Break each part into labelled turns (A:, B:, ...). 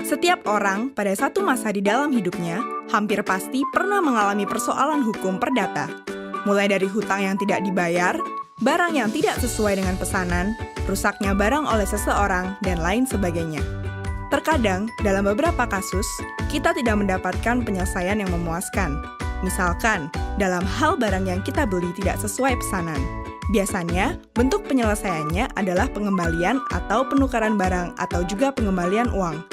A: Setiap orang pada satu masa di dalam hidupnya hampir pasti pernah mengalami persoalan hukum perdata. Mulai dari hutang yang tidak dibayar, barang yang tidak sesuai dengan pesanan, rusaknya barang oleh seseorang, dan lain sebagainya. Terkadang, dalam beberapa kasus, kita tidak mendapatkan penyelesaian yang memuaskan. Misalkan, dalam hal barang yang kita beli tidak sesuai pesanan. Biasanya, bentuk penyelesaiannya adalah pengembalian atau penukaran barang atau juga pengembalian uang.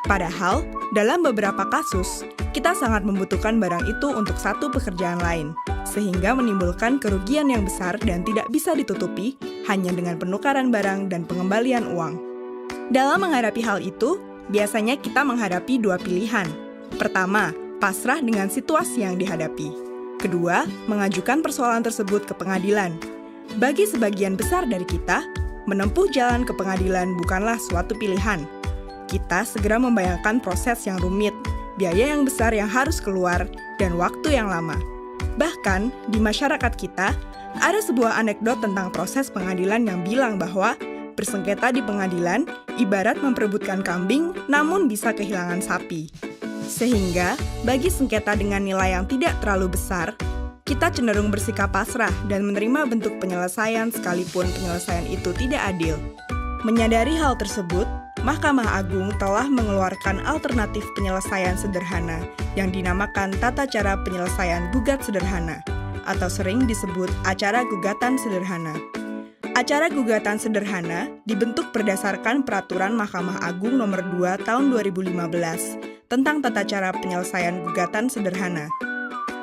A: Padahal, dalam beberapa kasus, kita sangat membutuhkan barang itu untuk satu pekerjaan lain, sehingga menimbulkan kerugian yang besar dan tidak bisa ditutupi hanya dengan penukaran barang dan pengembalian uang. Dalam menghadapi hal itu, biasanya kita menghadapi dua pilihan. Pertama, pasrah dengan situasi yang dihadapi. Kedua, mengajukan persoalan tersebut ke pengadilan. Bagi sebagian besar dari kita, menempuh jalan ke pengadilan bukanlah suatu pilihan. Kita segera membayangkan proses yang rumit, biaya yang besar yang harus keluar, dan waktu yang lama. Bahkan, di masyarakat kita, ada sebuah anekdot tentang proses pengadilan yang bilang bahwa bersengketa di pengadilan ibarat memperebutkan kambing, namun bisa kehilangan sapi. Sehingga, bagi sengketa dengan nilai yang tidak terlalu besar, kita cenderung bersikap pasrah dan menerima bentuk penyelesaian sekalipun penyelesaian itu tidak adil. Menyadari hal tersebut, Mahkamah Agung telah mengeluarkan alternatif penyelesaian sederhana yang dinamakan Tata Cara Penyelesaian Gugat Sederhana, atau sering disebut Acara Gugatan Sederhana. Acara gugatan sederhana dibentuk berdasarkan Peraturan Mahkamah Agung Nomor 2 Tahun 2015 tentang Tata Cara Penyelesaian Gugatan Sederhana.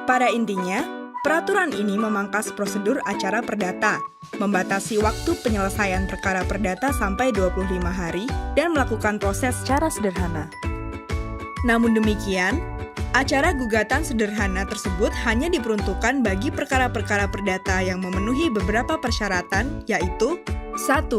A: Pada intinya, peraturan ini memangkas prosedur acara perdata, membatasi waktu penyelesaian perkara perdata sampai 25 hari, dan melakukan proses secara sederhana. Namun demikian, acara gugatan sederhana tersebut hanya diperuntukkan bagi perkara-perkara perdata yang memenuhi beberapa persyaratan, yaitu 1.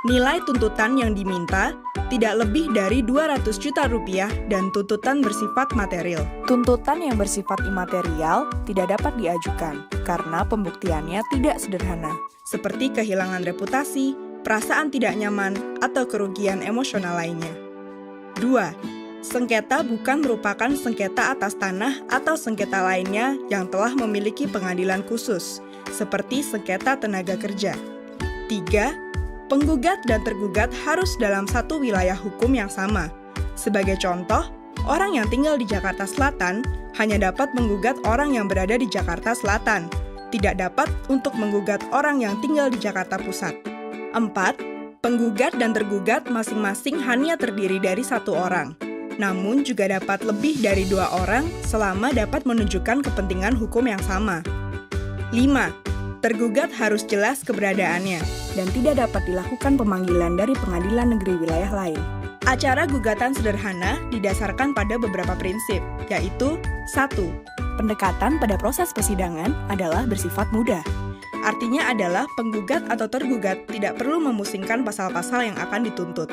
A: Nilai tuntutan yang diminta tidak lebih dari 200 juta rupiah dan tuntutan bersifat material. Tuntutan yang bersifat imaterial tidak dapat diajukan karena pembuktiannya tidak sederhana, seperti kehilangan reputasi, perasaan tidak nyaman, atau kerugian emosional lainnya. 2. Sengketa bukan merupakan sengketa atas tanah atau sengketa lainnya yang telah memiliki pengadilan khusus, seperti sengketa tenaga kerja. 3. Penggugat dan tergugat harus dalam satu wilayah hukum yang sama. Sebagai contoh, orang yang tinggal di Jakarta Selatan hanya dapat menggugat orang yang berada di Jakarta Selatan, tidak dapat untuk menggugat orang yang tinggal di Jakarta Pusat. 4. Penggugat dan tergugat masing-masing hanya terdiri dari satu orang, namun juga dapat lebih dari 2 orang selama dapat menunjukkan kepentingan hukum yang sama. 5. Tergugat harus jelas keberadaannya dan tidak dapat dilakukan pemanggilan dari pengadilan negeri wilayah lain. Acara gugatan sederhana didasarkan pada beberapa prinsip, yaitu 1. Pendekatan pada proses persidangan adalah bersifat mudah. Artinya adalah penggugat atau tergugat tidak perlu memusingkan pasal-pasal yang akan dituntut.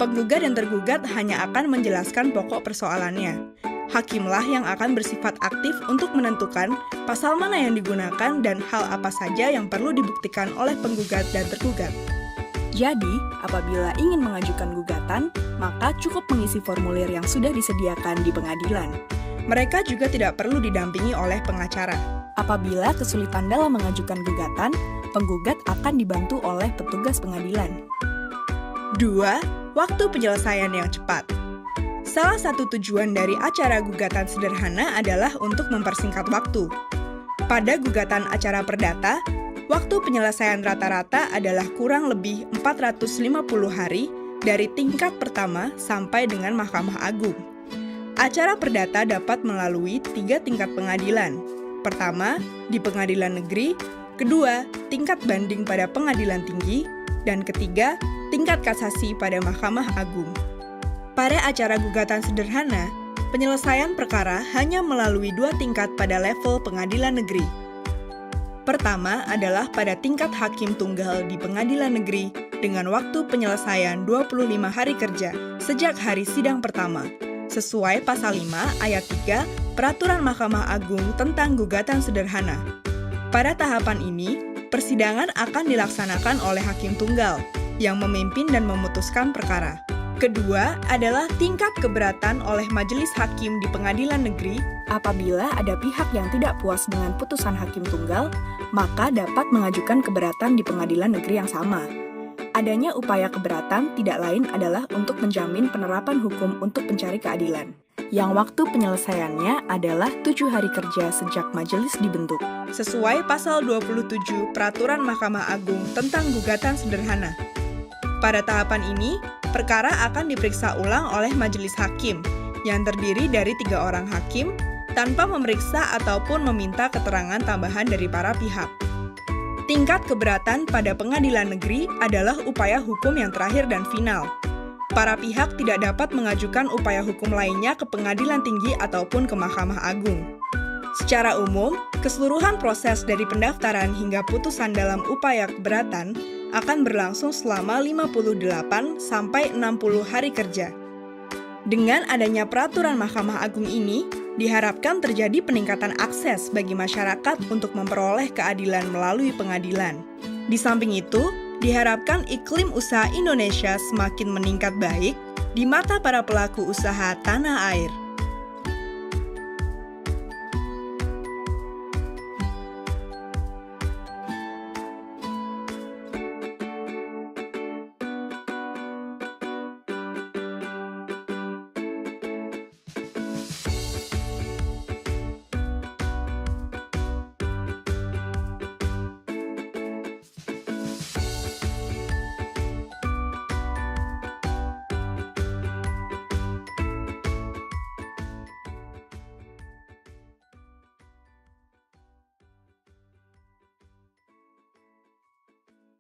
A: Penggugat dan tergugat hanya akan menjelaskan pokok persoalannya. Hakimlah yang akan bersifat aktif untuk menentukan pasal mana yang digunakan dan hal apa saja yang perlu dibuktikan oleh penggugat dan tergugat. Jadi, apabila ingin mengajukan gugatan, maka cukup mengisi formulir yang sudah disediakan di pengadilan. Mereka juga tidak perlu didampingi oleh pengacara. Apabila kesulitan dalam mengajukan gugatan, penggugat akan dibantu oleh petugas pengadilan. 2. Waktu penyelesaian yang cepat. Salah satu tujuan dari acara gugatan sederhana adalah untuk mempersingkat waktu. Pada gugatan acara perdata, waktu penyelesaian rata-rata adalah kurang lebih 450 hari dari tingkat pertama sampai dengan Mahkamah Agung. Acara perdata dapat melalui 3 tingkat pengadilan. Pertama, di pengadilan negeri, kedua, tingkat banding pada pengadilan tinggi, dan ketiga, tingkat kasasi pada Mahkamah Agung. Pada acara gugatan sederhana, penyelesaian perkara hanya melalui 2 tingkat pada level pengadilan negeri. Pertama adalah pada tingkat hakim tunggal di pengadilan negeri dengan waktu penyelesaian 25 hari kerja sejak hari sidang pertama, sesuai pasal 5 ayat 3 Peraturan Mahkamah Agung tentang gugatan sederhana. Pada tahapan ini, persidangan akan dilaksanakan oleh hakim tunggal yang memimpin dan memutuskan perkara. Kedua adalah tingkat keberatan oleh majelis hakim di pengadilan negeri. Apabila ada pihak yang tidak puas dengan putusan hakim tunggal, maka dapat mengajukan keberatan di pengadilan negeri yang sama. Adanya upaya keberatan tidak lain adalah untuk menjamin penerapan hukum untuk pencari keadilan, yang waktu penyelesaiannya adalah 7 hari kerja sejak majelis dibentuk. Sesuai pasal 27 Peraturan Mahkamah Agung tentang gugatan sederhana. Pada tahapan ini, perkara akan diperiksa ulang oleh majelis hakim, yang terdiri dari 3 orang hakim, tanpa memeriksa ataupun meminta keterangan tambahan dari para pihak. Tingkat keberatan pada pengadilan negeri adalah upaya hukum yang terakhir dan final. Para pihak tidak dapat mengajukan upaya hukum lainnya ke pengadilan tinggi ataupun ke Mahkamah Agung. Secara umum, keseluruhan proses dari pendaftaran hingga putusan dalam upaya keberatan akan berlangsung selama 58 sampai 60 hari kerja. Dengan adanya peraturan Mahkamah Agung ini, diharapkan terjadi peningkatan akses bagi masyarakat untuk memperoleh keadilan melalui pengadilan. Di samping itu, diharapkan iklim usaha Indonesia semakin meningkat baik di mata para pelaku usaha tanah air.